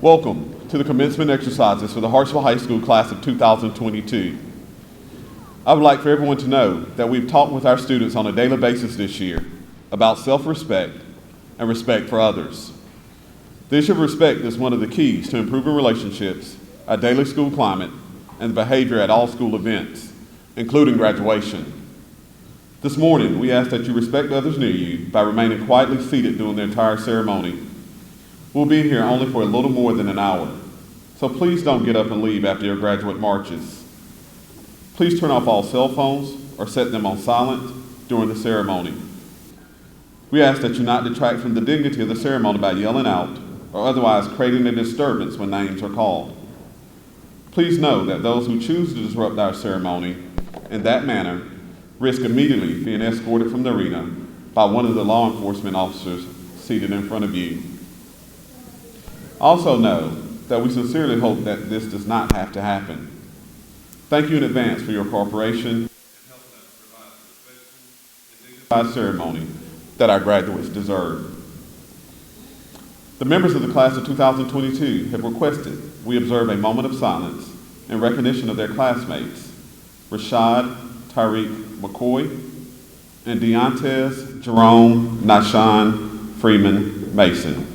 Welcome to the commencement exercises for the Hartsville High School class of 2022. I would like for everyone to know that we've talked with our students on a daily basis this year about self-respect and respect for others. The issue of respect is one of the keys to improving relationships, our daily school climate, and behavior at all school events, including graduation. This morning, we ask that you respect others near you by remaining quietly seated during the entire ceremony. We'll be here only for a little more than an hour, so please don't get up and leave after your graduate marches. Please turn off all cell phones or set them on silent during the ceremony. We ask that you not detract from the dignity of the ceremony by yelling out or otherwise creating a disturbance when names are called. Please know that those who choose to disrupt our ceremony in that manner risk immediately being escorted from the arena by one of the law enforcement officers seated in front of you. Also know that we sincerely hope that this does not have to happen. Thank you in advance for your cooperation and helping us provide the respectful and dignified ceremony that our graduates deserve. The members of the class of 2022 have requested we observe a moment of silence in recognition of their classmates, Rashad Tyreek McCoy and Deontez Jerome Nashan Freeman Mason.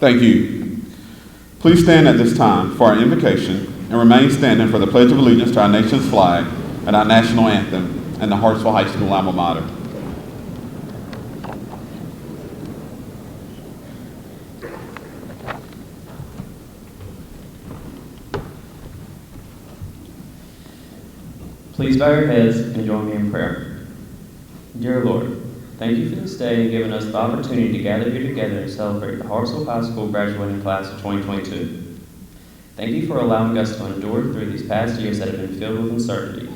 Thank you. Please stand at this time for our invocation and remain standing for the Pledge of Allegiance to our nation's flag and our National Anthem and the Hartsville High School alma mater. Please bow your heads and join me in prayer. Dear Lord, thank you for this day and giving us the opportunity to gather here together and celebrate the Hartsville High School graduating class of 2022. Thank you for allowing us to endure through these past years that have been filled with uncertainty.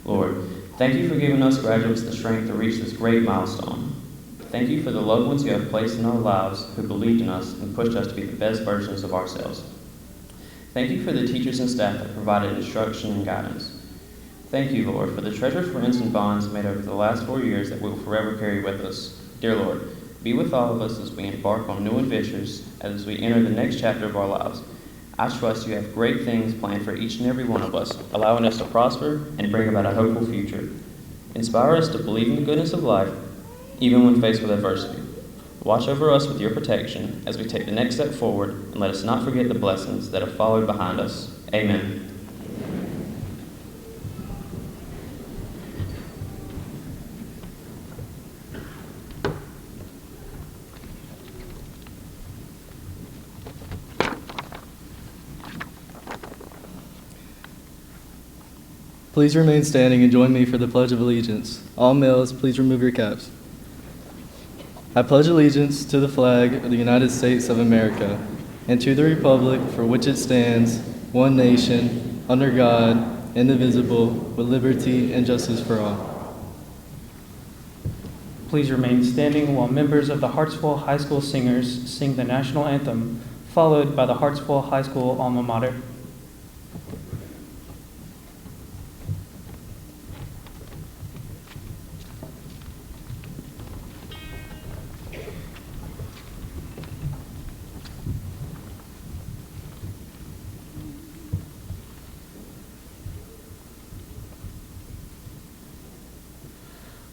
Lord, thank you for giving us graduates the strength to reach this great milestone. Thank you for the loved ones you have placed in our lives who believed in us and pushed us to be the best versions of ourselves. Thank you for the teachers and staff that provided instruction and guidance. Thank you, Lord, for the treasured friends and bonds made over the last 4 years that we will forever carry with us. Dear Lord, be with all of us as we embark on new adventures, as we enter the next chapter of our lives. I trust you have great things planned for each and every one of us, allowing us to prosper and bring about a hopeful future. Inspire us to believe in the goodness of life, even when faced with adversity. Watch over us with your protection as we take the next step forward, and let us not forget the blessings that have followed behind us. Amen. Please remain standing and join me for the Pledge of Allegiance. All males, please remove your caps. I pledge allegiance to the flag of the United States of America and to the republic for which it stands, one nation, under God, indivisible, with liberty and justice for all. Please remain standing while members of the Hartsville High School singers sing the National Anthem, followed by the Hartsville High School alma mater.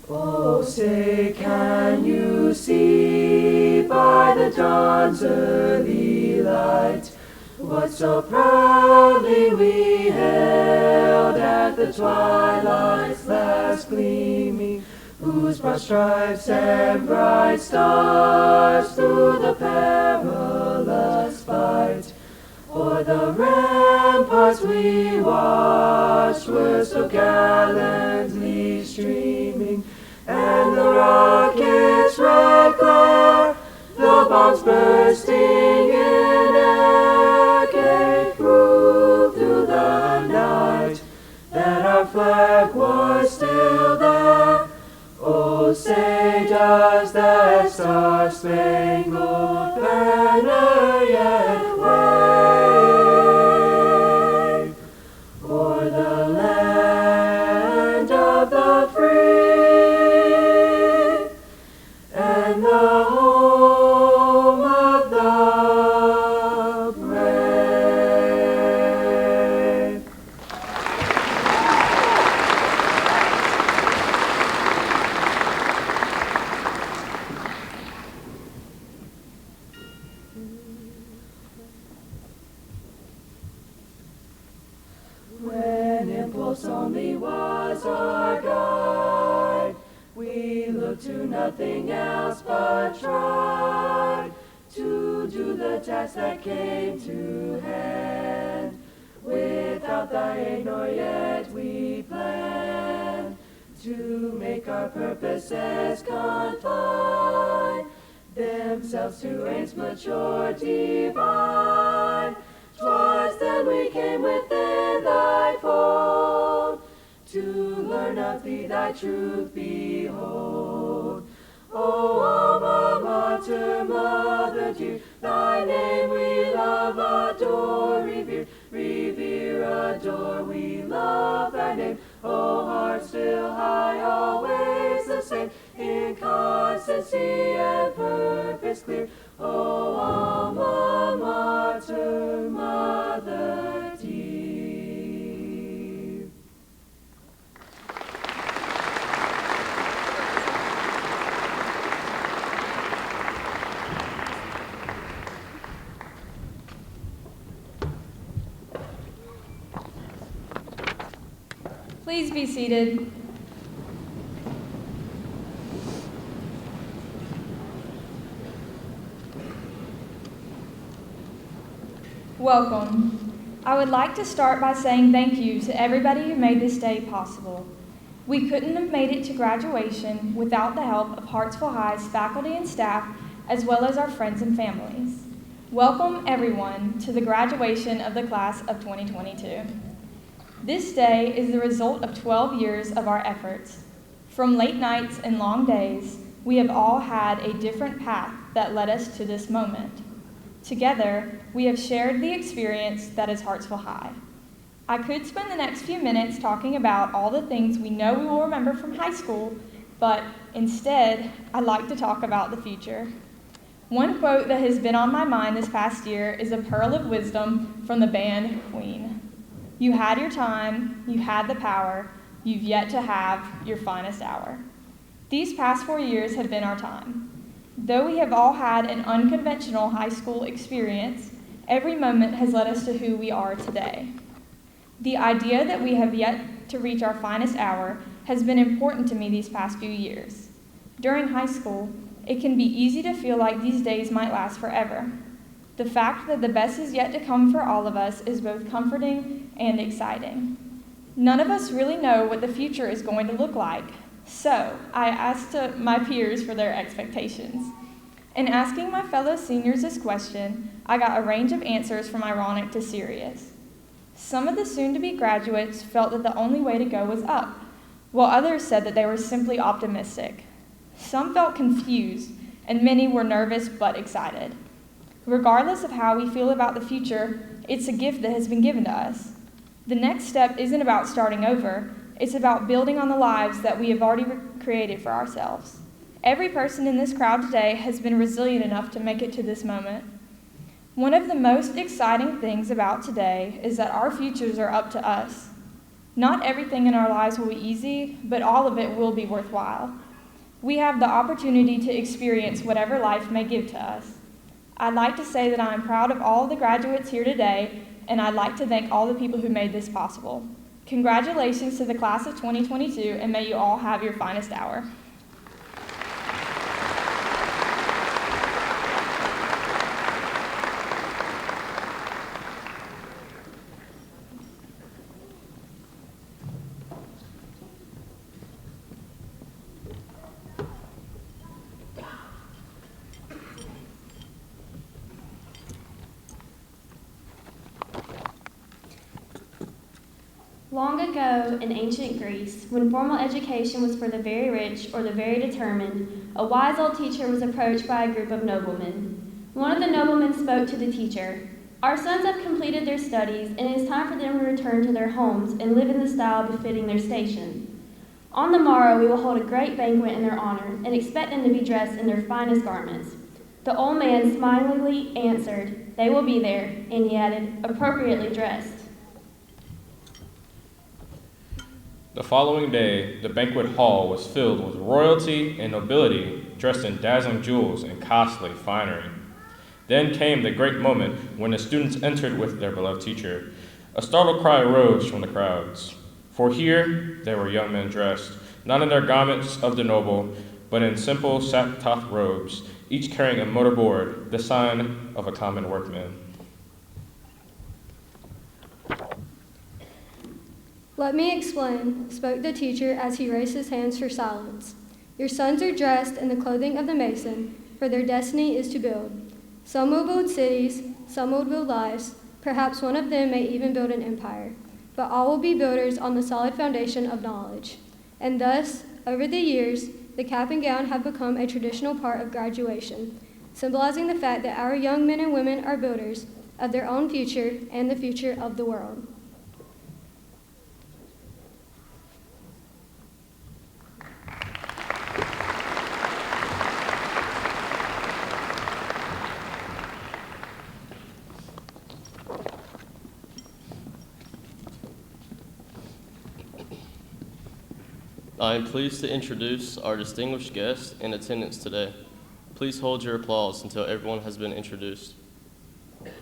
Oh, say, can you see by the dawn's early light what so proudly we hailed at the twilight's last gleaming, whose broad stripes and bright stars through the perilous fight o'er the ramparts we watched were so gallantly streaming, and the rocket's red glare, the bombs bursting in air, gave proof through the night that our flag was still there. Oh, say, does that star-spangled banner yet wave? the home of the brave. When impulse only was our guide, we looked to nothing else but tried to do the task that came to hand. Without thy aid nor yet we planned to make our purposes confine themselves to aims mature divine. 'Twas then we came within thy fold to learn of thee thy truth behold. O Alma Mater, Mother dear, thy name we love, adore, revere, adore, we love thy name. O heart still high, always the same, in constancy and purpose clear. O Alma Mater, Mother dear. Please be seated. Welcome. I would like to start by saying thank you to everybody who made this day possible. We couldn't have made it to graduation without the help of Hartsville High's faculty and staff, as well as our friends and families. Welcome, everyone, to the graduation of the class of 2022. This day is the result of 12 years of our efforts. From late nights and long days, we have all had a different path that led us to this moment. Together, we have shared the experience that is Hartsville High. I could spend the next few minutes talking about all the things we know we will remember from high school, but instead, I'd like to talk about the future. One quote that has been on my mind this past year is a pearl of wisdom from the band Queen. You had your time, you had the power, you've yet to have your finest hour. These past 4 years have been our time. Though we have all had an unconventional high school experience, every moment has led us to who we are today. The idea that we have yet to reach our finest hour has been important to me these past few years. During high school, it can be easy to feel like these days might last forever. The fact that the best is yet to come for all of us is both comforting and exciting. None of us really know what the future is going to look like, so I asked my peers for their expectations. In asking my fellow seniors this question, I got a range of answers from ironic to serious. Some of the soon-to-be graduates felt that the only way to go was up, while others said that they were simply optimistic. Some felt confused, and many were nervous but excited. Regardless of how we feel about the future, it's a gift that has been given to us. The next step isn't about starting over, it's about building on the lives that we have already created for ourselves. Every person in this crowd today has been resilient enough to make it to this moment. One of the most exciting things about today is that our futures are up to us. Not everything in our lives will be easy, but all of it will be worthwhile. We have the opportunity to experience whatever life may give to us. I'd like to say that I am proud of all of the graduates here today, and I'd like to thank all the people who made this possible. Congratulations to the class of 2022, and may you all have your finest hour. Long ago, in ancient Greece, when formal education was for the very rich or the very determined, a wise old teacher was approached by a group of noblemen. One of the noblemen spoke to the teacher. "Our sons have completed their studies, and it is time for them to return to their homes and live in the style befitting their station." On the morrow we will hold a great banquet in their honor and expect them to be dressed in their finest garments. The old man smilingly answered, "They will be there," and he added, "appropriately dressed." The following day, the banquet hall was filled with royalty and nobility dressed in dazzling jewels and costly finery. Then came the great moment when the students entered with their beloved teacher. A startled cry arose from the crowds, for here there were young men dressed, not in their garments of the noble, but in simple sackcloth robes, each carrying a motor board, the sign of a common workman. "Let me explain," spoke the teacher as he raised his hands for silence. "Your sons are dressed in the clothing of the mason, for their destiny is to build. Some will build cities, some will build lives, perhaps one of them may even build an empire, but all will be builders on the solid foundation of knowledge." And thus, over the years, the cap and gown have become a traditional part of graduation, symbolizing the fact that our young men and women are builders of their own future and the future of the world. I am pleased to introduce our distinguished guests in attendance today. Please hold your applause until everyone has been introduced.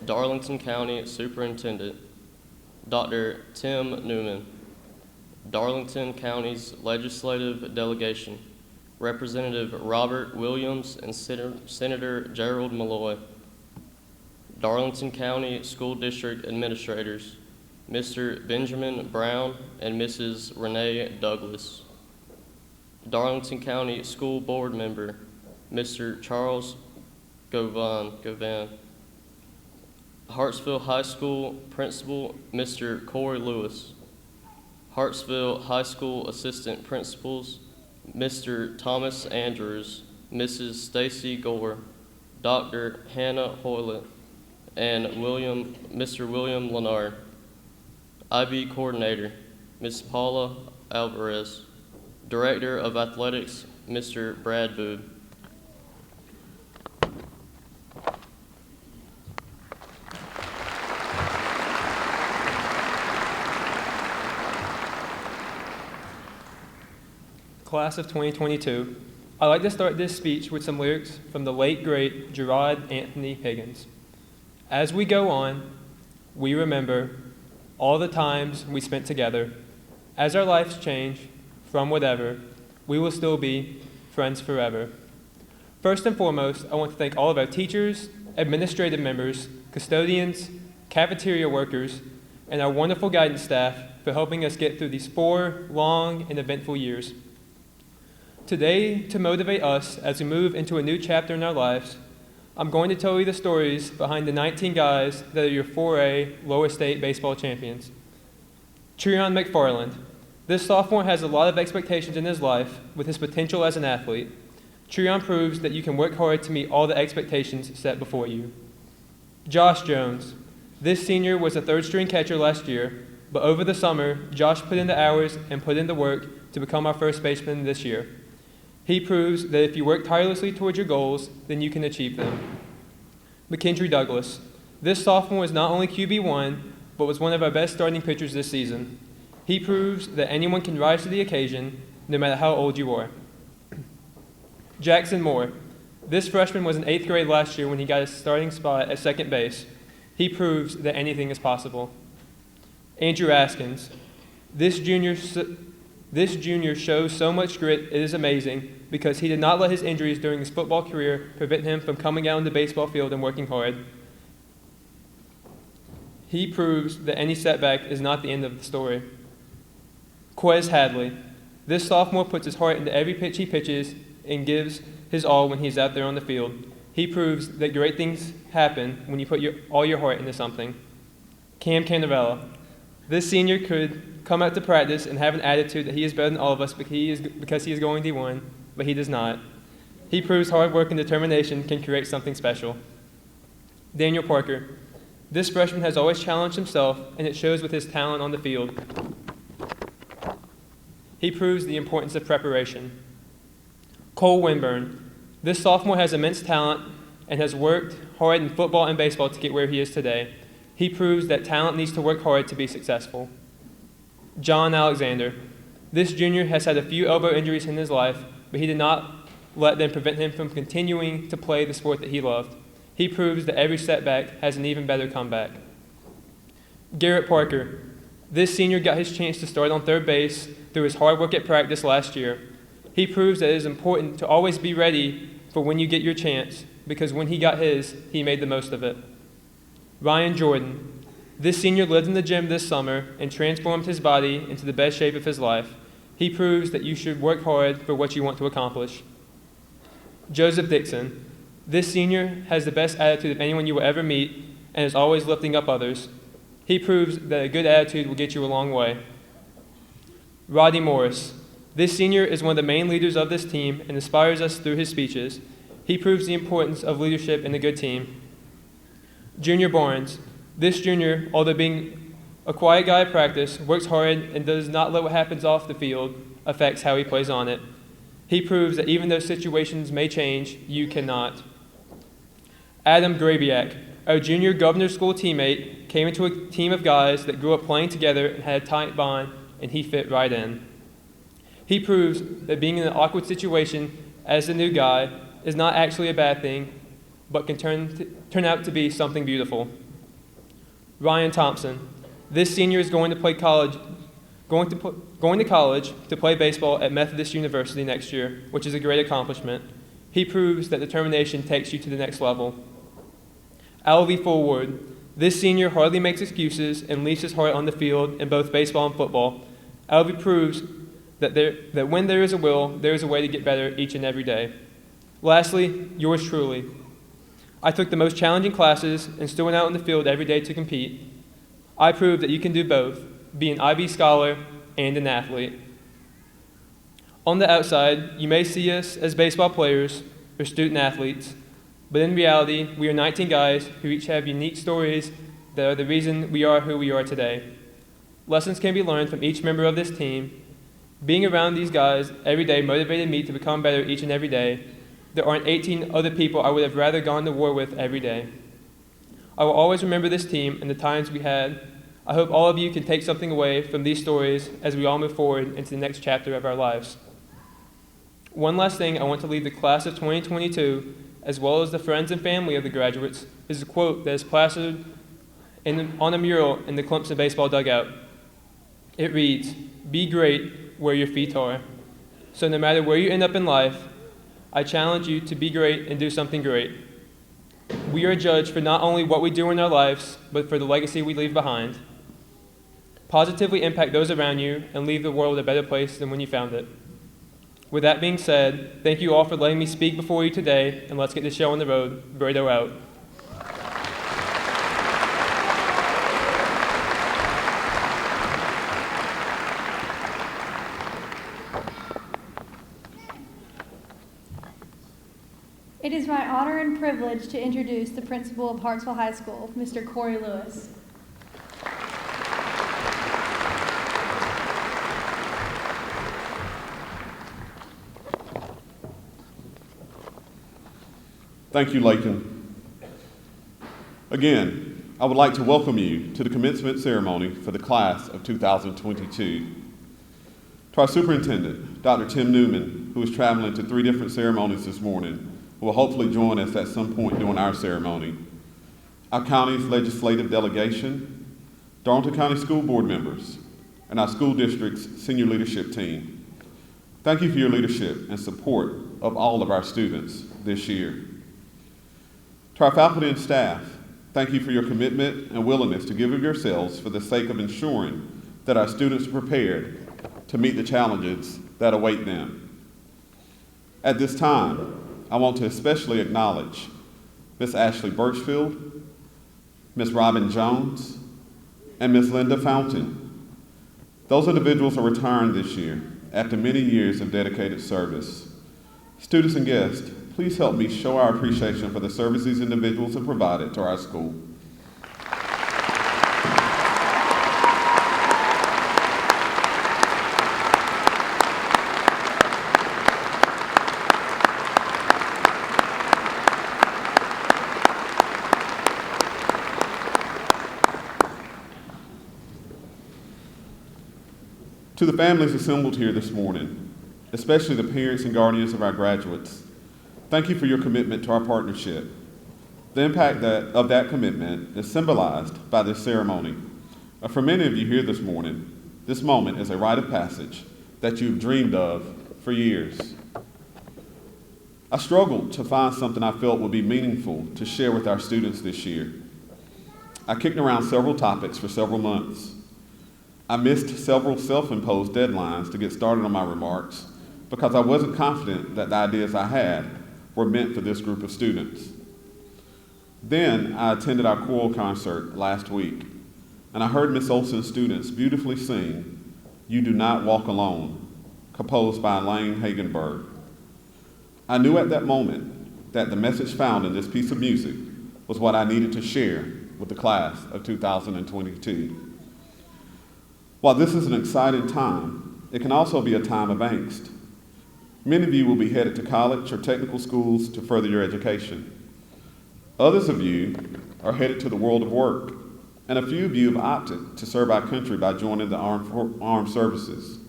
Darlington County Superintendent, Dr. Tim Newman. Darlington County's Legislative Delegation, Representative Robert Williams and Senator Gerald Malloy. Darlington County School District Administrators, Mr. Benjamin Brown and Mrs. Renee Douglas. Darlington County School Board Member, Mr. Charles Govan. Hartsville High School Principal, Mr. Corey Lewis. Hartsville High School Assistant Principals, Mr. Thomas Andrews, Mrs. Stacy Gore, Dr. Hannah Hoylett, and Mr. William Lenard. IB Coordinator, Ms. Paula Alvarez. Director of Athletics, Mr. Brad Boob. Class of 2022, I'd like to start this speech with some lyrics from the late, great Gerard Anthony Higgins. As we go on, we remember all the times we spent together. As our lives change, from whatever, we will still be friends forever. First and foremost, I want to thank all of our teachers, administrative members, custodians, cafeteria workers, and our wonderful guidance staff for helping us get through these 4 long and eventful years. Today, to motivate us as we move into a new chapter in our lives, I'm going to tell you the stories behind the 19 guys that are your 4A lower state baseball champions. Treon McFarland. This sophomore has a lot of expectations in his life with his potential as an athlete. Treon proves that you can work hard to meet all the expectations set before you. Josh Jones. This senior was a third-string catcher last year, but over the summer, Josh put in the hours and put in the work to become our first baseman this year. He proves that if you work tirelessly towards your goals, then you can achieve them. McKendry Douglas. This sophomore is not only QB1, but was one of our best starting pitchers this season. He proves that anyone can rise to the occasion, no matter how old you are. Jackson Moore. This freshman was in 8th grade last year when he got his starting spot at second base. He proves that anything is possible. Andrew Askins. This junior shows so much grit, it is amazing, because he did not let his injuries during his football career prevent him from coming out on the baseball field and working hard. He proves that any setback is not the end of the story. Quez Hadley. This sophomore puts his heart into every pitch he pitches and gives his all when he's out there on the field. He proves that great things happen when you put all your heart into something. Cam Candorella. This senior could come out to practice and have an attitude that he is better than all of us because he is going D1, but he does not. He proves hard work and determination can create something special. Daniel Parker. This freshman has always challenged himself, and it shows with his talent on the field. He proves the importance of preparation. Cole Winburn. This sophomore has immense talent and has worked hard in football and baseball to get where he is today. He proves that talent needs to work hard to be successful. John Alexander. This junior has had a few elbow injuries in his life, but he did not let them prevent him from continuing to play the sport that he loved. He proves that every setback has an even better comeback. Garrett Parker. This senior got his chance to start on third base through his hard work at practice last year. He proves that it is important to always be ready for when you get your chance, because when he got his, he made the most of it. Ryan Jordan. This senior lived in the gym this summer and transformed his body into the best shape of his life. He proves that you should work hard for what you want to accomplish. Joseph Dixon. This senior has the best attitude of anyone you will ever meet and is always lifting up others. He proves that a good attitude will get you a long way. Rodney Morris. This senior is one of the main leaders of this team and inspires us through his speeches. He proves the importance of leadership in a good team. Junior Barnes. This junior, although being a quiet guy at practice, works hard and does not let what happens off the field affect how he plays on it. He proves that even though situations may change, you cannot. Adam Graviack. Our junior Governor School teammate came into a team of guys that grew up playing together and had a tight bond, and he fit right in. He proves that being in an awkward situation as a new guy is not actually a bad thing, but can turn out to be something beautiful. Ryan Thompson. This senior is going to college to play baseball at Methodist University next year, which is a great accomplishment. He proves that determination takes you to the next level. Alvy Forward. This senior hardly makes excuses and leaves his heart on the field in both baseball and football. Alvy proves that when there is a will, there is a way to get better each and every day. Lastly, yours truly. I took the most challenging classes and still went out in the field every day to compete. I proved that you can do both, be an IB scholar and an athlete. On the outside, you may see us as baseball players or student athletes, but in reality, we are 19 guys who each have unique stories that are the reason we are who we are today. Lessons can be learned from each member of this team. Being around these guys every day motivated me to become better each and every day. There aren't 18 other people I would have rather gone to war with every day. I will always remember this team and the times we had. I hope all of you can take something away from these stories as we all move forward into the next chapter of our lives. One last thing I want to leave the class of 2022, as well as the friends and family of the graduates, is a quote that is plastered on a mural in the Clemson baseball dugout. It reads, "Be great where your feet are." So no matter where you end up in life, I challenge you to be great and do something great. We are judged for not only what we do in our lives, but for the legacy we leave behind. Positively impact those around you and leave the world a better place than when you found it. With that being said, thank you all for letting me speak before you today, and let's get this show on the road. Burrito out. It is my honor and privilege to introduce the principal of Hartsville High School, Mr. Corey Lewis. Thank you, Layton. Again, I would like to welcome you to the commencement ceremony for the class of 2022. To our superintendent, Dr. Tim Newman, who is traveling to 3 different ceremonies this morning, who will hopefully join us at some point during our ceremony. Our county's legislative delegation, Darlington County School Board members, and our school district's senior leadership team. Thank you for your leadership and support of all of our students this year. To our faculty and staff, thank you for your commitment and willingness to give of yourselves for the sake of ensuring that our students are prepared to meet the challenges that await them. At this time, I want to especially acknowledge Ms. Ashley Birchfield, Ms. Robin Jones, and Ms. Linda Fountain. Those individuals are retiring this year after many years of dedicated service. Students and guests, please help me show our appreciation for the service these individuals have provided to our school. To the families assembled here this morning, especially the parents and guardians of our graduates, thank you for your commitment to our partnership. The impact of that commitment is symbolized by this ceremony. For many of you here this morning, this moment is a rite of passage that you've dreamed of for years. I struggled to find something I felt would be meaningful to share with our students this year. I kicked around several topics for several months. I missed several self-imposed deadlines to get started on my remarks because I wasn't confident that the ideas I had were meant for this group of students. Then I attended our choral concert last week, and I heard Miss Olson's students beautifully sing "You Do Not Walk Alone," composed by Elaine Hagenberg. I knew at that moment that the message found in this piece of music was what I needed to share with the class of 2022. While this is an exciting time, it can also be a time of angst. Many of you will be headed to college or technical schools to further your education. Others of you are headed to the world of work, and a few of you have opted to serve our country by joining the armed services.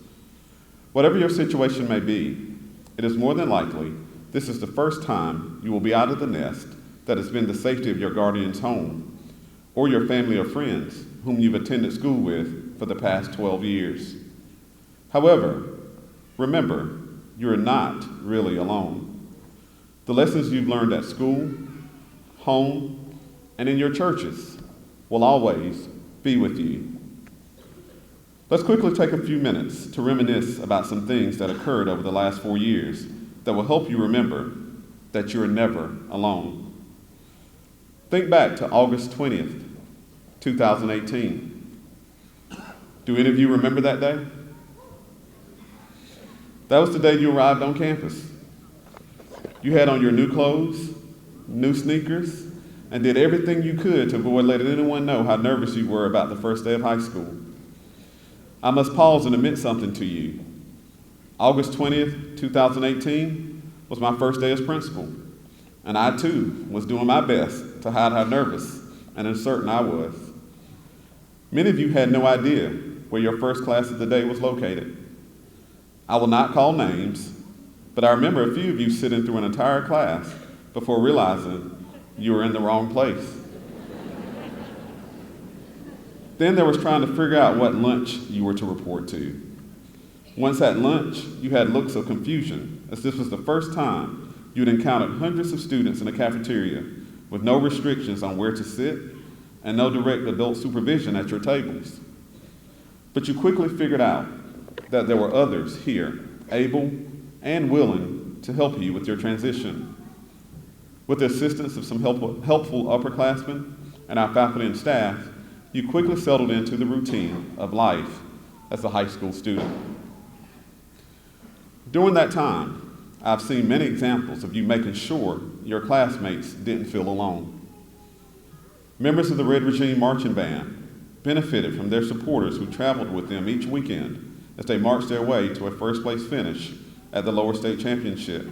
Whatever your situation may be, it is more than likely this is the first time you will be out of the nest that has been the safety of your guardian's home or your family or friends whom you've attended school with for the past 12 years. However, remember, you are not really alone. The lessons you've learned at school, home, and in your churches will always be with you. Let's quickly take a few minutes to reminisce about some things that occurred over the last 4 years that will help you remember that you are never alone. Think back to August 20th, 2018. Do any of you remember that day? That was the day you arrived on campus. You had on your new clothes, new sneakers, and did everything you could to avoid letting anyone know how nervous you were about the first day of high school. I must pause and admit something to you. August 20th, 2018 was my first day as principal, and I too was doing my best to hide how nervous and uncertain I was. Many of you had no idea where your first class of the day was located. I will not call names, but I remember a few of you sitting through an entire class before realizing you were in the wrong place. Then there was trying to figure out what lunch you were to report to. Once at lunch, you had looks of confusion, as this was the first time you'd encountered hundreds of students in the cafeteria with no restrictions on where to sit and no direct adult supervision at your tables. But you quickly figured out that there were others here, able and willing to help you with your transition. With the assistance of some helpful upperclassmen and our faculty and staff, you quickly settled into the routine of life as a high school student. During that time, I've seen many examples of you making sure your classmates didn't feel alone. Members of the Red Regime Marching Band benefited from their supporters who traveled with them each weekend as they marched their way to a first-place finish at the lower state championship.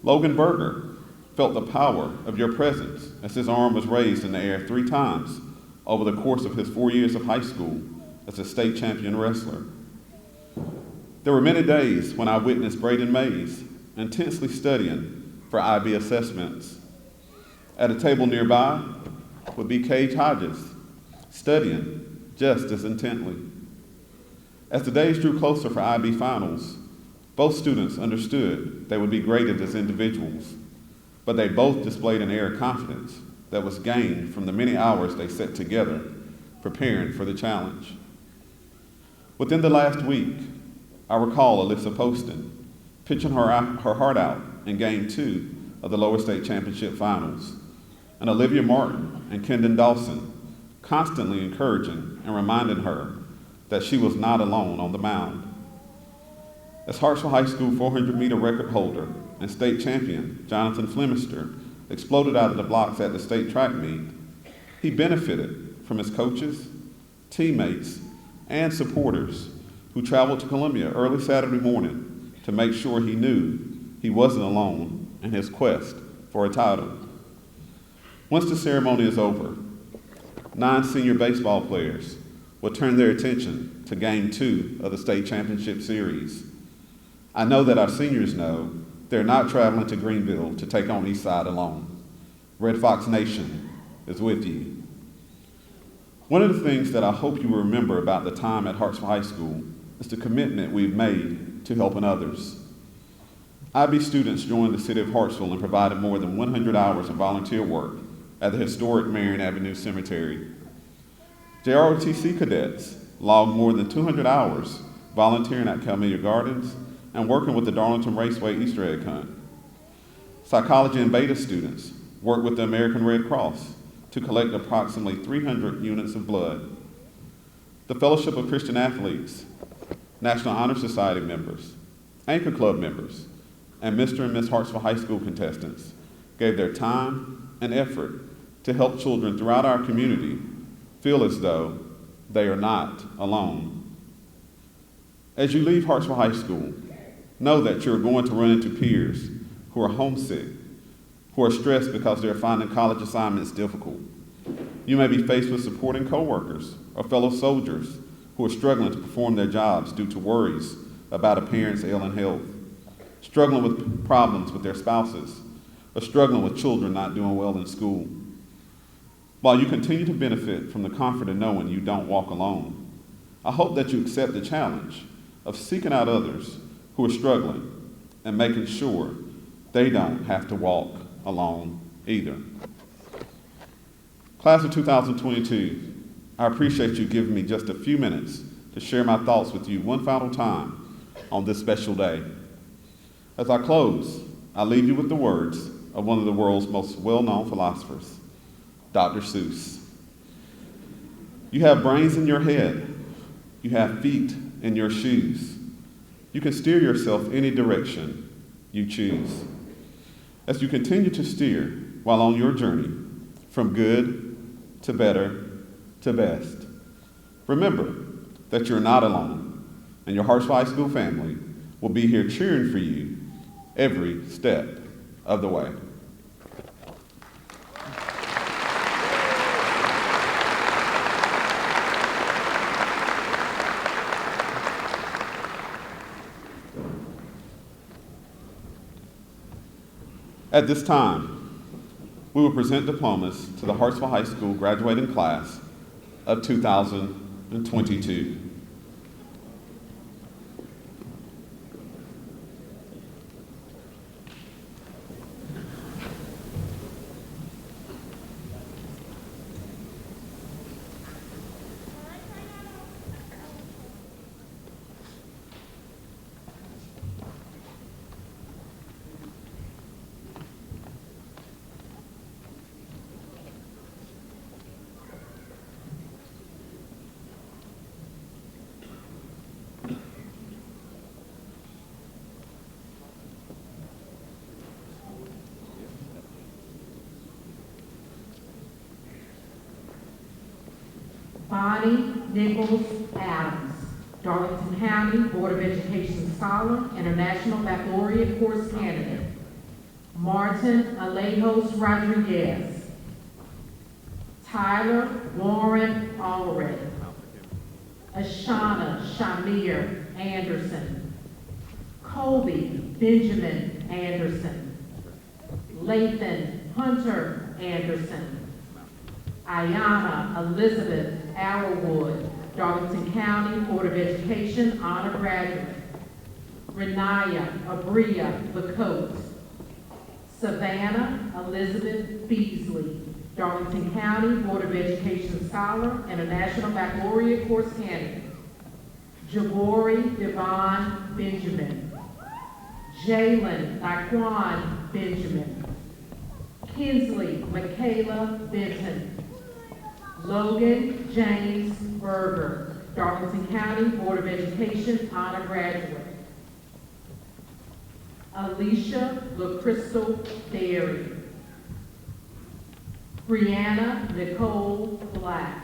Logan Berger felt the power of your presence as his arm was raised in the air 3 times over the course of his 4 years of high school as a state champion wrestler. There were many days when I witnessed Braden Mays intensely studying for IB assessments. At a table nearby would be Cage Hodges, studying just as intently. As the days drew closer for IB finals, both students understood they would be graded as individuals, but they both displayed an air of confidence that was gained from the many hours they set together preparing for the challenge. Within the last week, I recall Alyssa Poston pitching her heart out in Game 2 of the lower state championship finals, and Olivia Martin and Kendon Dawson constantly encouraging and reminding her that she was not alone on the mound. As Hartsville High School 400-meter record holder and state champion Jonathan Flemister exploded out of the blocks at the state track meet, he benefited from his coaches, teammates, and supporters who traveled to Columbia early Saturday morning to make sure he knew he wasn't alone in his quest for a title. Once the ceremony is over, 9 senior baseball players will turn their attention to Game 2 of the state championship series. I know that our seniors know they're not traveling to Greenville to take on Eastside alone. Red Fox Nation is with you. One of the things that I hope you will remember about the time at Hartsville High School is the commitment we've made to helping others. IB students joined the city of Hartsville and provided more than 100 hours of volunteer work at the historic Marion Avenue Cemetery. JROTC cadets logged more than 200 hours volunteering at Camellia Gardens and working with the Darlington Raceway Easter egg hunt. Psychology and beta students worked with the American Red Cross to collect approximately 300 units of blood. The Fellowship of Christian Athletes, National Honor Society members, Anchor Club members, and Mr. and Miss Hartsville High School contestants gave their time and effort to help children throughout our community feel as though they are not alone. As you leave Hartsville High School, know that you're going to run into peers who are homesick, who are stressed because they're finding college assignments difficult. You may be faced with supporting coworkers or fellow soldiers who are struggling to perform their jobs due to worries about a parent's ailing health, struggling with problems with their spouses, or struggling with children not doing well in school. While you continue to benefit from the comfort of knowing you don't walk alone, I hope that you accept the challenge of seeking out others who are struggling and making sure they don't have to walk alone either. Class of 2022, I appreciate you giving me just a few minutes to share my thoughts with you one final time on this special day. As I close, I leave you with the words of one of the world's most well-known philosophers, Dr. Seuss. You have brains in your head. You have feet in your shoes. You can steer yourself any direction you choose. As you continue to steer while on your journey from good to better to best, remember that you're not alone, and your Hartsville High School family will be here cheering for you every step of the way. At this time, we will present diplomas to the Hartsville High School graduating class of 2022. Bonnie Nichols Adams, Darlington County Board of Education Scholar, International Baccalaureate Course Candidate. Martin Alejos Rodriguez. Tyler Warren Allred. Ashana Shamir Anderson. Colby Benjamin Anderson. Lathan Hunter Anderson. Ayana Elizabeth Arrowwood, Darlington County Board of Education Honor Graduate. Renaya Abria Lacote. Savannah Elizabeth Beasley, Darlington County Board of Education Scholar and a National Baccalaureate Course Candidate. Jabori Devon Benjamin. Jalen Naquan Benjamin. Kinsley Michaela Benton. Logan James Berger, Darlington County Board of Education Honor Graduate. Alicia LaCrystal Derry. Brianna Nicole Black.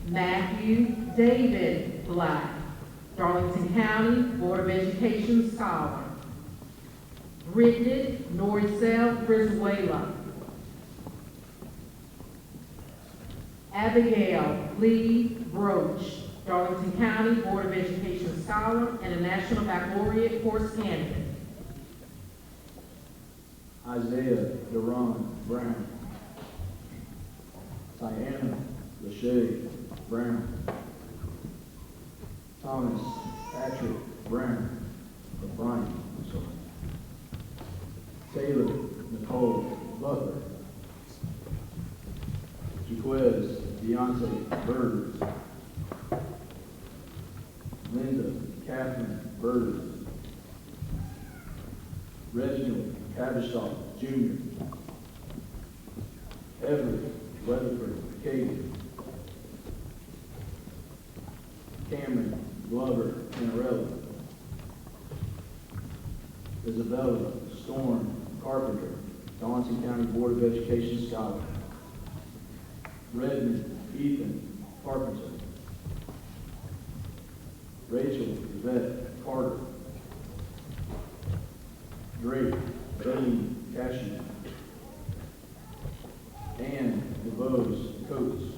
Matthew David Black, Darlington County Board of Education Scholar. Brittany Noricel Brizuela. Abigail Lee Broach, Darlington County Board of Education Scholar and a National Baccalaureate course candidate. Isaiah Deron Brown. Diana Lachey Brown. Thomas Patrick Brown. Or Bryant, I'm sorry. Taylor Nicole Butler. Jaquez Deontay Bird. Linda Catherine Bird. Reginald Cavishaw Jr. Everett Weatherford Katie. Cameron Glover Candorella. Isabella Storm Carpenter, Darlington County Board of Education Scholar. Redmond Ethan Carpenter. Rachel Yvette Carter. Drake Dean Cashew. Ann DeVos Coates.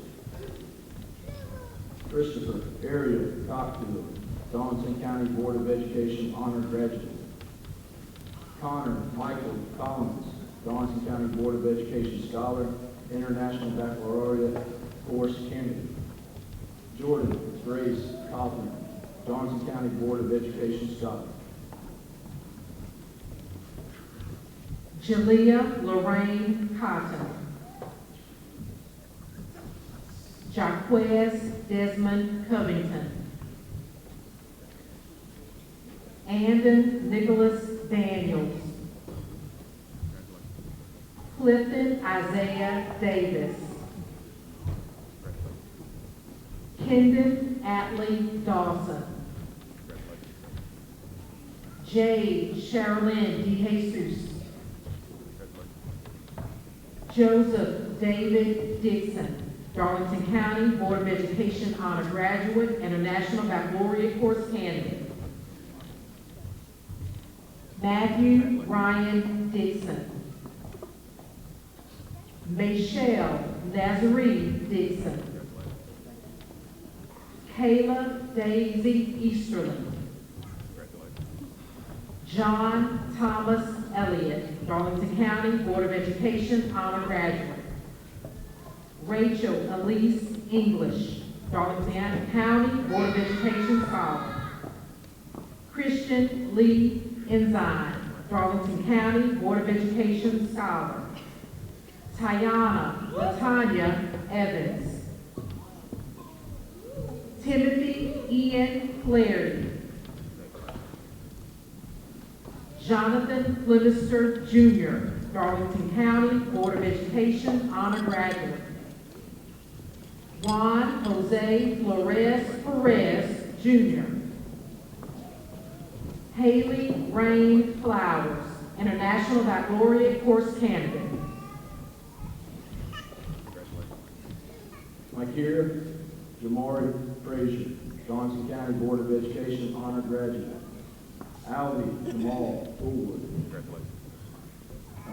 Christopher Ariel Cockfield, Darlington County Board of Education Honor Graduate. Connor Michael Collins, Darlington County Board of Education Scholar, International Baccalaureate course candidate. Jordan Grace Kaufman, Darlington County Board of Education Scholar. Jalea Lorraine Cotton. Jaquez Desmond Covington. Andon Nicholas Daniels. Clifton Isaiah Davis. Kendon Atley Dawson. Jade Sherilyn DeJesus. Joseph David Dixon, Darlington County Board of Education Honor Graduate and a National Baccalaureate course candidate. Matthew Ryan Dixon. Michelle Nazarene Dixon. Kayla Daisy Easterling. John Thomas Elliott, Darlington County Board of Education Honor Graduate. Rachel Elise English, Darlington County Board of Education Scholar. Christian Lee Ensign, Darlington County Board of Education Scholar. Tiana Latanya Evans. Timothy Ian Clary. Jonathan Flemister Jr., Darlington County Board of Education Honor Graduate. Juan Jose Flores Perez Jr. Haley Rain Flowers, International Baccalaureate course candidate. Micah Jamari Frazier, Darlington County Board of Education Honor Graduate. Albie Jamal Fullwood.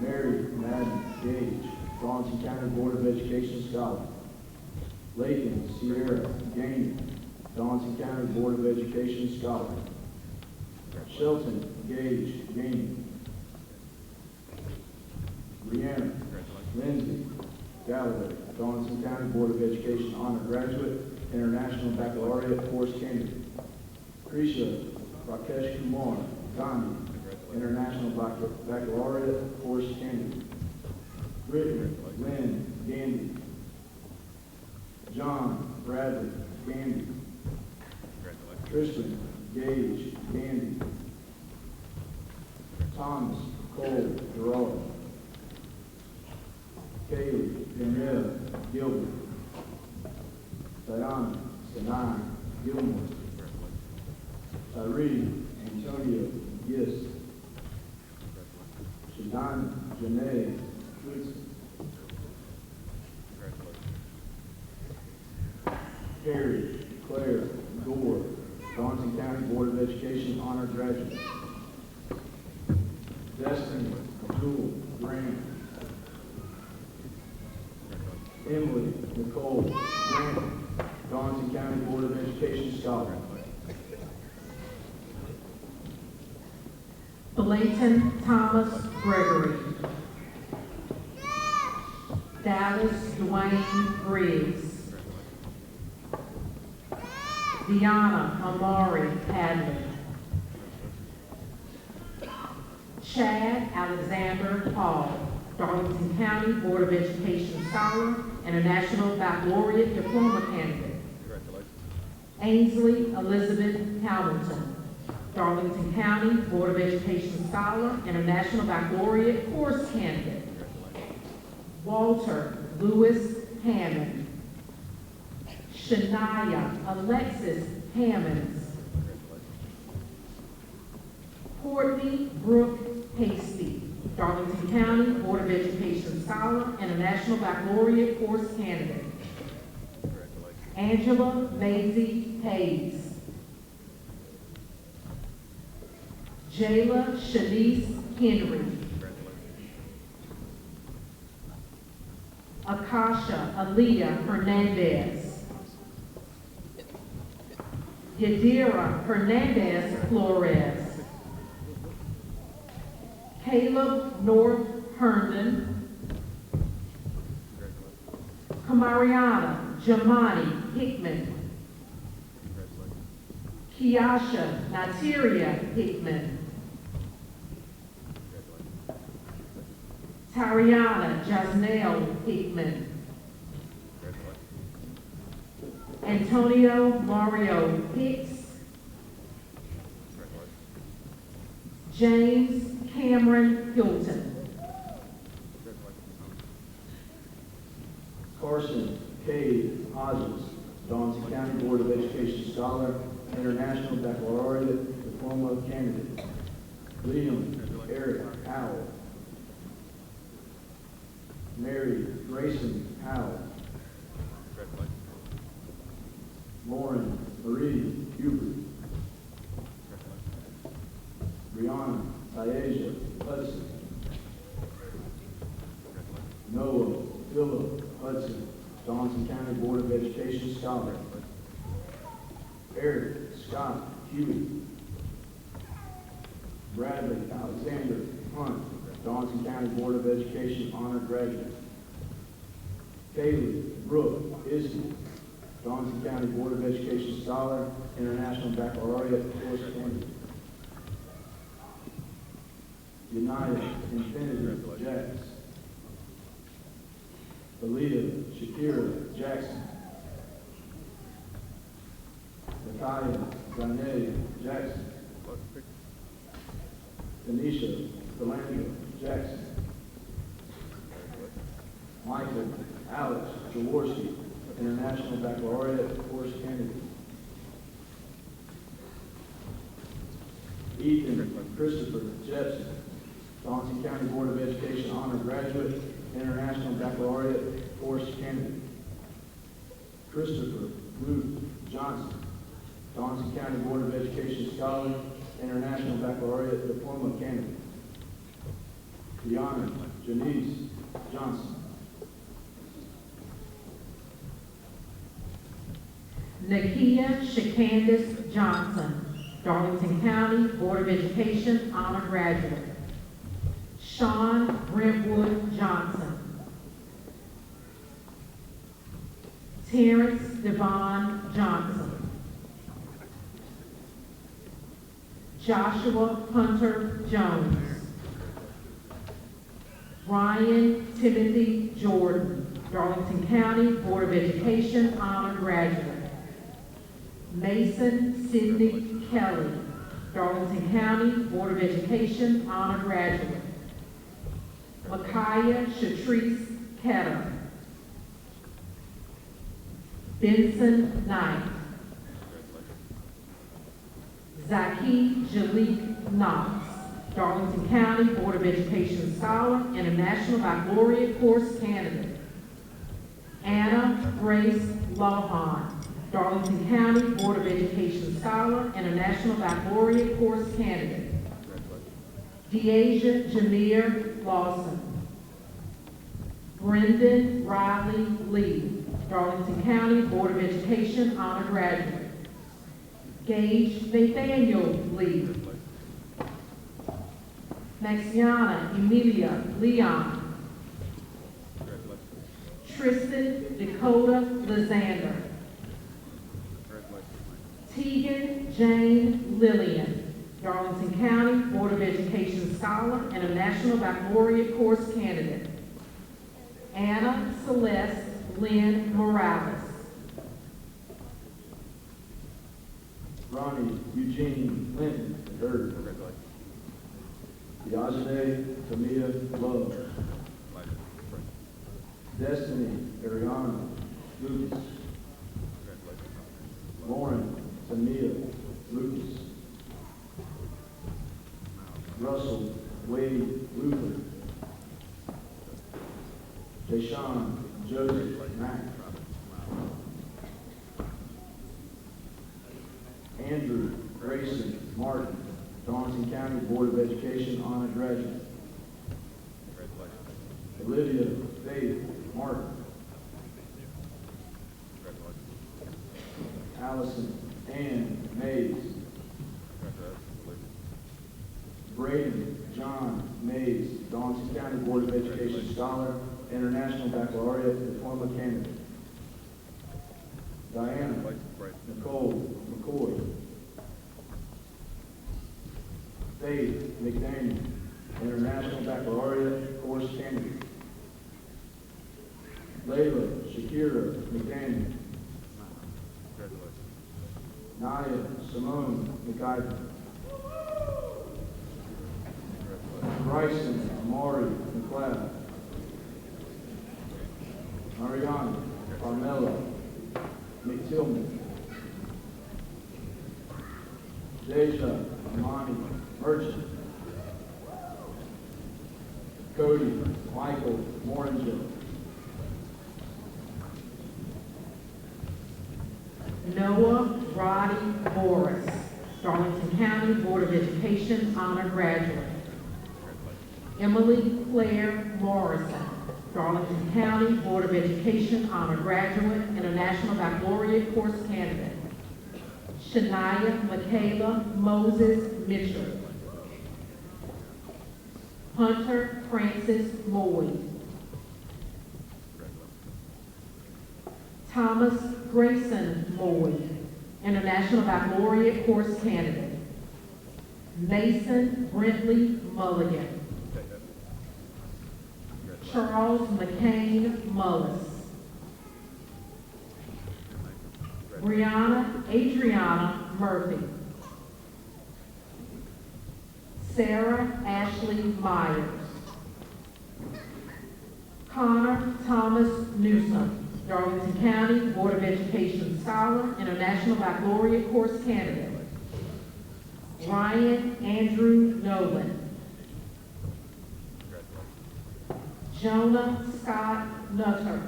Mary Madden Gage, Darlington County Board of Education Scholar. Layton Sierra Gainey, Darlington County Board of Education Scholar. Shelton Gage Gainey. Brianna Lindsay Galloway, Darlington County Board of Education Honor Graduate, International Baccalaureate course candidate. Krisha Rakesh Kumar Gandhi, International Baccalaureate course candidate. Brittany Lynn Gandy. John Bradley Gandy. Tristan Gage Gandy. Thomas Cole Gerard. Kaylee Danielle Gilbert. Diana Sinai Gilmore. Tyree Antonio Gist. Shadana Janae Woodson. Carrie Claire Gore, Darlington County Board of Education Honor Graduate. Destiny Jewel Grant. Emily Nicole Grant. Darlington County Board of Education Scholar. Blayton Thomas Gregory. Dallas Dwayne Briggs. Deanna Amari Hadley. Chad Alexander Hall, Darlington County Board of Education Scholar and a National Baccalaureate Diploma candidate. Ainsley Elizabeth Hamilton, Darlington County Board of Education Scholar and a National Baccalaureate course candidate. Walter Lewis Hammond. Shania Alexis Hammonds. Courtney Brooke Hasty, Darlington County Board of Education Scholar and a National Baccalaureate course candidate. Angela Maisie Hayes. Jayla Shanice Henry. Akasha Aaliyah Hernandez. Yadira Hernandez Flores. Caleb North Herndon. Kamariana Jamani Hickman. Kiasha Natiria Hickman. Tariana Jasnell Hickman. Antonio Mario Hicks. James Cameron Hilton. Carson K. Hodges, Darlington County Board of Education Scholar, International Baccalaureate Diploma candidate. Liam Eric Howell. Mary Grayson Howell. Lauren Marie Hubert. Brianna Tayasia Hudson. Noah Phillip Hudson, Darlington County Board of Education Scholar. Eric Scott Huey. Bradley Alexander Hunt, Darlington County Board of Education Honor Graduate. Kaylee Brooke Isney, Darlington County Board of Education Scholar, International Baccalaureate course candidate. United Infinity Jacks. Aaliyah Shakira Jackson. Nakaya Zanetti Jackson. Tanisha Philandra Jackson. Michael Alex Jaworski, International Baccalaureate course candidate. Ethan Christopher Jepson, Darlington County Board of Education Honor Graduate, International Baccalaureate course candidate. Christopher Ruth Johnson, Darlington County Board of Education Scholar, International Baccalaureate Diploma candidate. Deanna Janice Johnson. Nakia Shakandis Johnson, Darlington County Board of Education Honor Graduate. Sean Brentwood Johnson. Terrence Devon Johnson. Joshua Hunter Jones. Ryan Timothy Jordan, Darlington County Board of Education Honor Graduate. Mason Sidney Kelly, Darlington County Board of Education Honor Graduate. Micaiah Shatrice Ketter. Benson Knight. Zaki Jalik Knox, Darlington County Board of Education Scholar and a National Baccalaureate course candidate. Anna Grace Lohan, Darlington County Board of Education Scholar and a National Baccalaureate course candidate. Deasia Jameer Lawson. Brendan Riley Lee, Darlington County Board of Education honor graduate. Gage Nathaniel Lee. Maxiana Emilia Leon. Tristan Dakota Lysander. Tegan Jane Lillian, Darlington County Board of Education Scholar and a National Baccalaureate Course candidate. Anna Celeste Lynn Morales. Ronnie Eugene Clinton, third. Yazide Tamia Love. Destiny Ariana Lucas. Lauren Tamia Lucas. Russell Wade Luther. Deshaun Joseph Mack. Andrew Grayson Martin, Darlington County Board of Education honor graduate. Olivia Faith Martin. Allison Ann Mays. Braden John Mays, Darlington County Board of Education Scholar, International Baccalaureate Diploma candidate. Diana Nicole McCoy. Faith McDaniel, International Baccalaureate Course candidate. Layla Shakira McDaniel. Naya Simone McIver. Bryson Amari McLeod. Mariana Carmela McTillman. Deja Amani Merchant. Cody Michael Moringer. Noah Rodney Morris, Darlington County Board of Education honor graduate. Emily Claire Morrison, Darlington County Board of Education honor graduate and a National Baccalaureate Course candidate. Shania Michaela Moses Mitchell. Hunter Francis Lloyd. Thomas Grayson Lloyd, International Baccalaureate Course candidate. Mason Brentley Mulligan. Charles McCain Mullis. Brianna Adriana Murphy. Sarah Ashley Myers. Connor Thomas Newsom, Darlington County Board of Education Scholar, International Baccalaureate Course candidate. Ryan Andrew Nolan. Jonah Scott Nutter.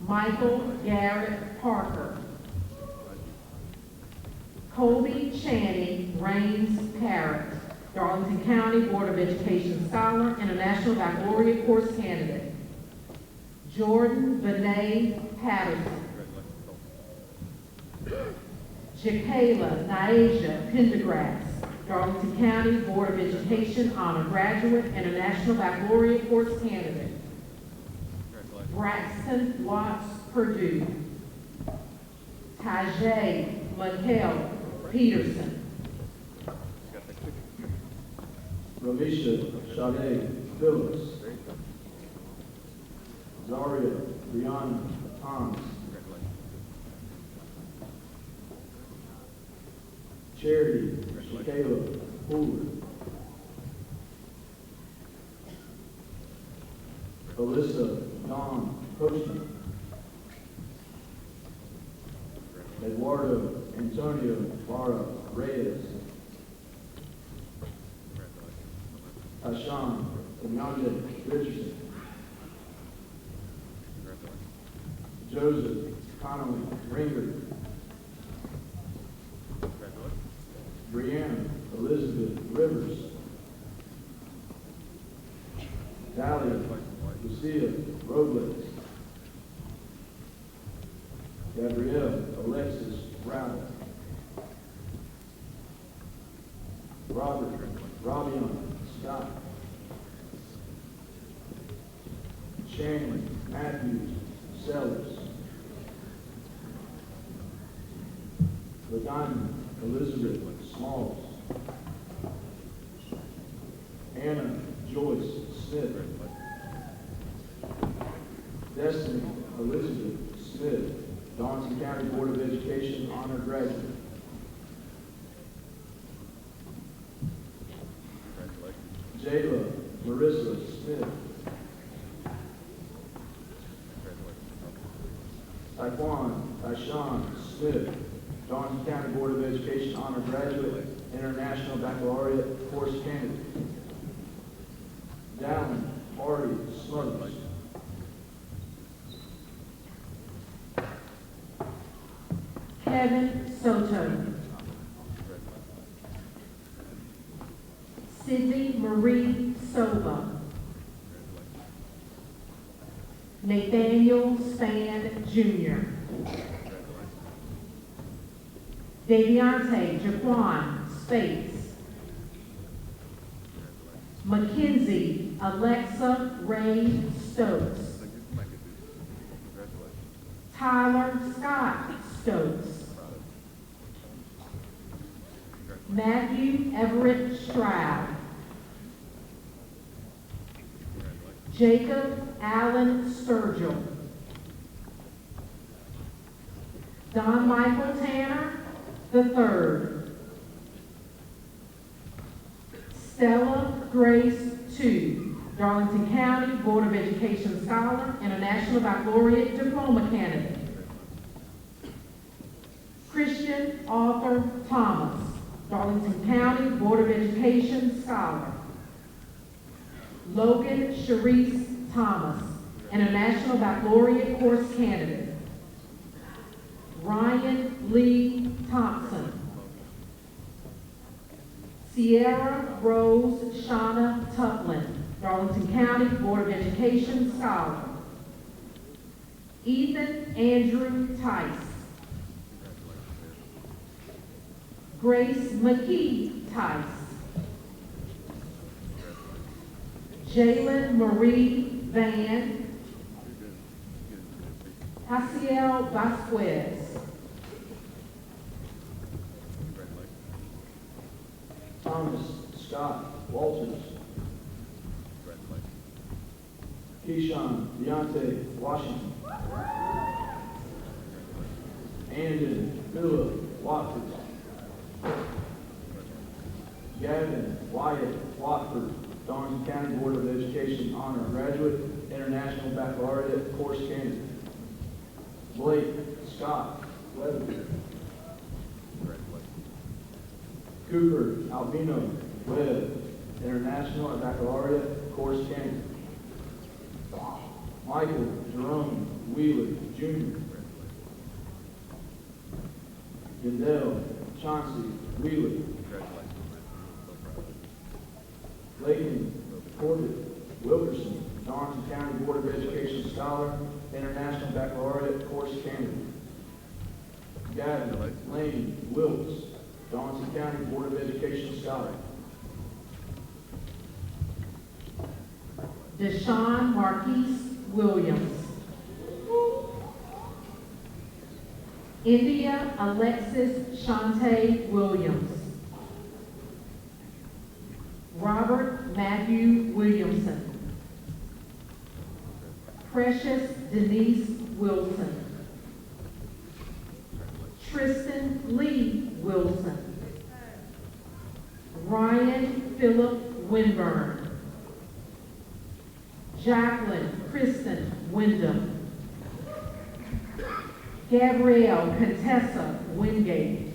Michael Garrett Parker. Colby Channing Rains Parrott, Darlington County Board of Education Scholar, International Baccalaureate Course candidate. Jordan Benet Patterson. Jakayla Naisha Pendergrass, Darlington County Board of Education honor graduate and a National Baccalaureate Course candidate. Braxton Watts Purdue. Tajay Mikhail Peterson. Ramisha Sade Phillips. Zaria Brianna Thomas. Charity Shakayla Fuller. Alyssa Dawn Coachman. Eduardo Antonio Lara Reyes. Tashawn Kenyonde Richardson. Joseph Connolly Ringer. Brianna Elizabeth Rivers. Dalia Lucia Robles. Gabrielle Alexis Rattle. Robert Robion Scott. Shannon Matthews Sellers. LaDonna Elizabeth Smalls. Anna Joyce Smith. Destiny Elizabeth Smith, Donaldson County Board of Education honor graduate. Jayla Marissa Smith. Tyshawn Smith, Donaldson County Board of Education honor graduate, International Baccalaureate course candidate. Dallin Hardy Smothers. Kevin Soto. Sydney Marie Soba. Nathaniel Span Jr. Daviante Jaquan Spates. Mackenzie Alexa Ray Stokes. Tyler Scott Stokes. Matthew Everett Stroud. Jacob Allen Sturgill. Don Michael Tanner III. Stella Grace II, Darlington County Board of Education Scholar, International Baccalaureate Diploma candidate. Christian Arthur Thomas, Darlington County Board of Education Scholar. Logan Sharice Thomas, International Baccalaureate course candidate. Ryan Lee Thompson. Sierra Rose Shauna Tuplin, Darlington County Board of Education Scholar. Ethan Andrew Tice. Grace McKee Tice. Jalen Marie Van. Haciel Vasquez. Thomas Scott Walters. Keyshawn Deontay Washington. Andon Phillip Watford. Gavin Wyatt Watford, Darlington County Board of Education honor graduate, International Baccalaureate course candidate. Blake Scott Weatherby. Cooper Albino Webb, International Baccalaureate course candidate. Michael Jerome Wheeler Jr. Yandel Chauncey Wheeler. Layton Corbett Wilkerson, Darlington County Board of Education Scholar, International Baccalaureate course candidate. Gavin Lane Wilkes, Darlington County Board of Education Scholar. Deshaun Marquise Williams. India Alexis Shante Williams. Robert Matthew Williamson. Precious Denise Wilson. Tristan Lee Wilson. Ryan Phillip Winburn. Jacqueline Kristen Wyndham. Gabrielle Contessa Wingate.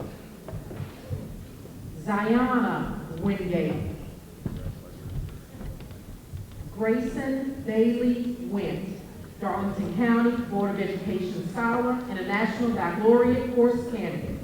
Ziana Wingate. Grayson Bailey Went, Darlington County Board of Education Scholar, International Baccalaureate course candidate.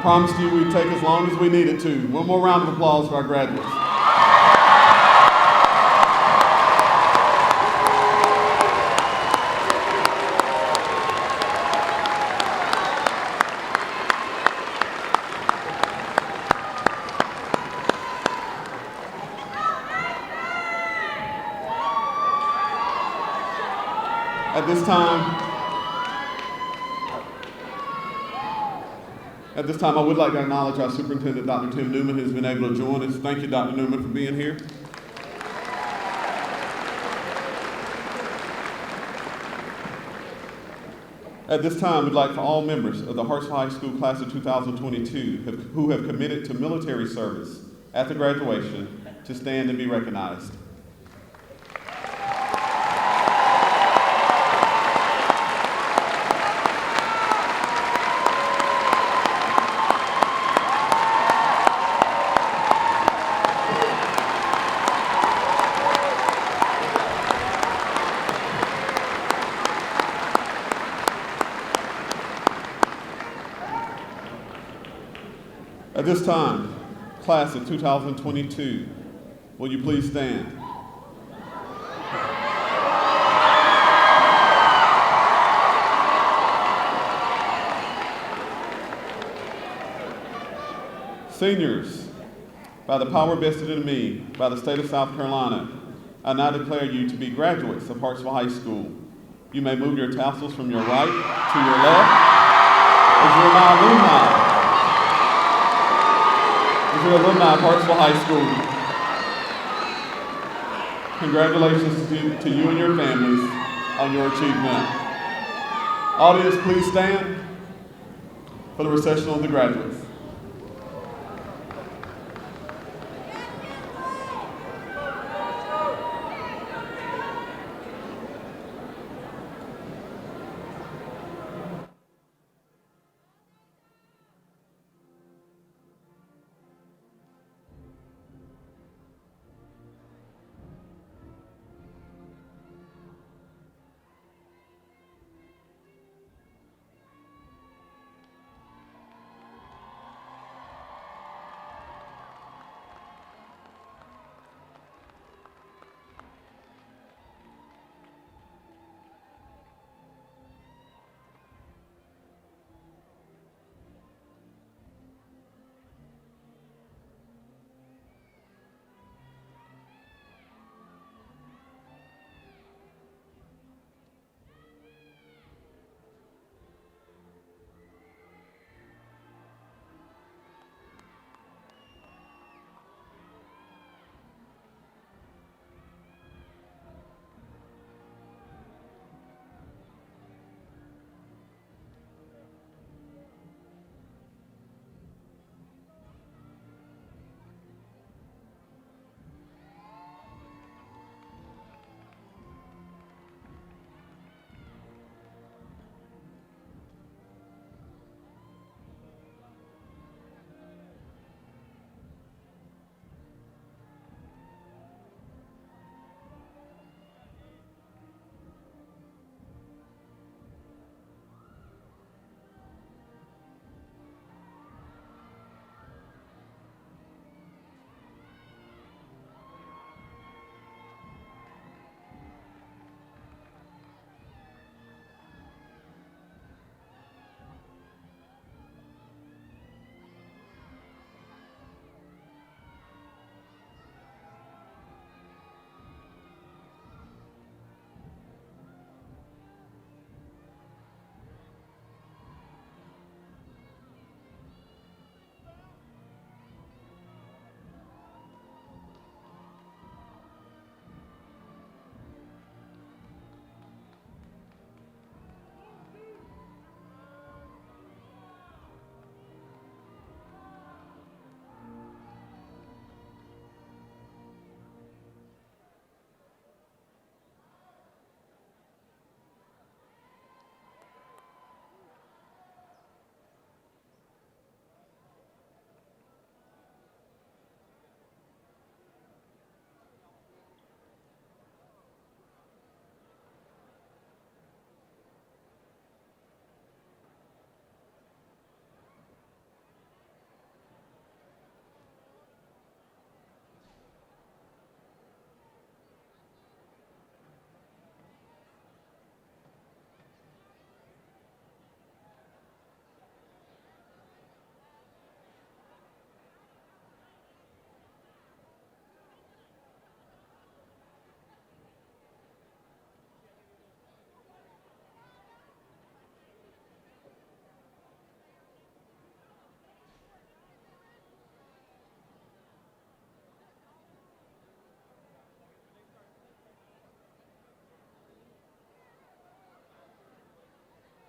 promised you we'd take as long as we needed to. One more round of applause for our graduates. At this time, I would like to acknowledge our superintendent, Dr. Tim Newman, who's been able to join us. Thank you, Dr. Newman, for being here. At this time, we'd like for all members of the Hartsville High School class of 2022 who have committed to military service at the graduation to stand and be recognized. At this time, class of 2022, will you please stand? Seniors, by the power vested in me by the state of South Carolina, I now declare you to be graduates of Hartsville High School. You may move your tassels from your right to your left as you are now alumni. You're alumni of Hartsville High School. Congratulations to you and your families on your achievement. Audience, please stand for the recession of the graduates.